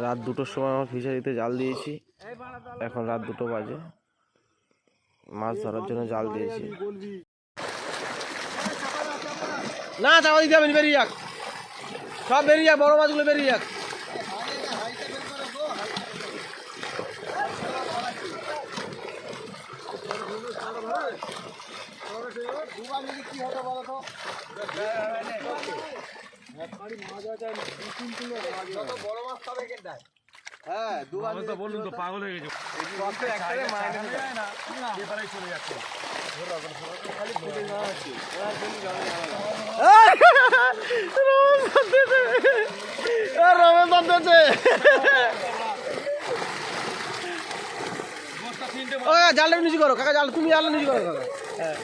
রাত 2টোর সময় আমার ফিশারিতে জাল দিয়েছি, এখন রাত 2টো বাজে। মাছ ধরার জন্য জাল দিয়েছি। না চাপা দিতে হবে, বেরিয়ে যাক, সব বেরিয়ে যাক, বড় মাছগুলো বেরিয়ে যাক। হ্যাঁ, বলুন তো পাগল হয়ে গেছে, চলে যাচ্ছে। জালটা নিচু করো কাকা, জাল তুমি জালটা নিচু করো কাকা। হ্যাঁ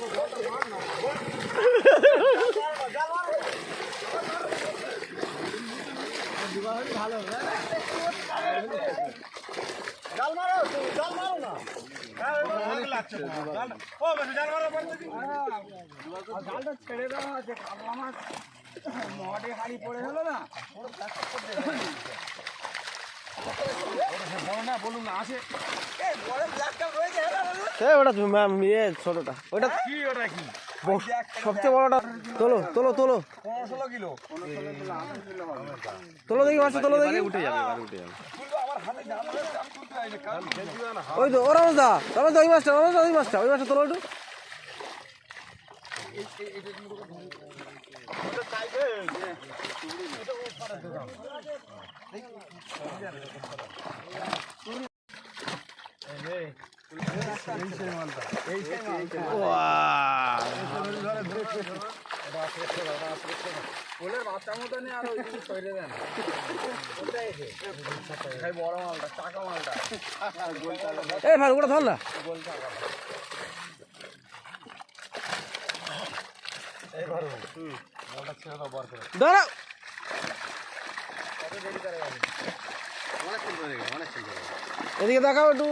জালটা ছেড়ে দেওয়া আছে, আমার মহাটে হাড়ি পড়ে হলো না। বলুন না আছে ওটা ছোটটা, ওটা কি, ওটা কি সবচেয়ে বড়টা। তোলো তোলো তোলো 15-16 কিলো। তোলো দেখি মাছটা, তোলো দেখি। উঠে যাবে, উঠে যাবে। ওই তো ওরা দা, তাহলে তো ওই মাছটা, ওই মাছটা তোলো একটু। এই ভাই ওটা ধর না, দাঁড়াও। এদিকে দেখাও একটু।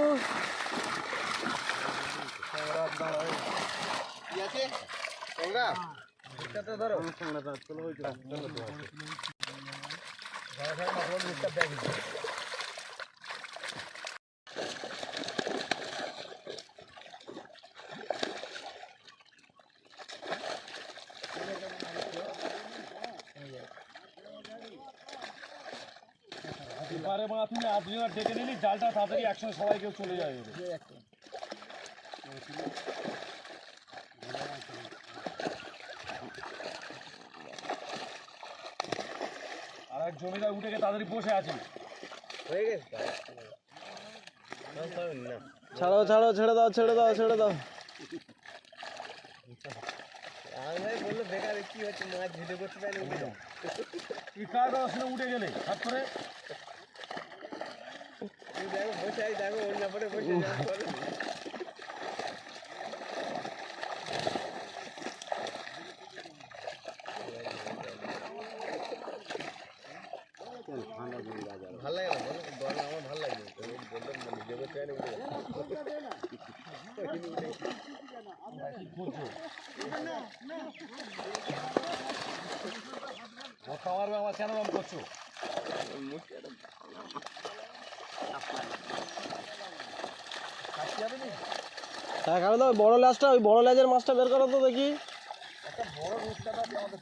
এবারে মা তুমি আপনিও ডেকে নিলি, জালটা তাড়াতাড়ি একসঙ্গে সবাই কেউ চলে যাবে। আর এক জমিদার উঠে গিয়ে তাড়াতাড়ি বসে আছে। ছাড়ো ছাড়ো, ছেড়ে দাও ছেড়ে দাও ছেড়ে দাও। বললো বেকার কি হচ্ছে, মাছ ভিডিও করতে পারে উঠে গেলে হাত করে দেখো বসে আছি, দেখো অন্য পরে বসে ভাল লাগে না, বলো আমার ভাল লাগে আমার কেন নাম করছো? হ্যাঁ কারণ বড় ল্যাজটা, ওই বড় ল্যাজের মাছটা বের করো তো দেখি। একটা বড় রূপটা আমাদের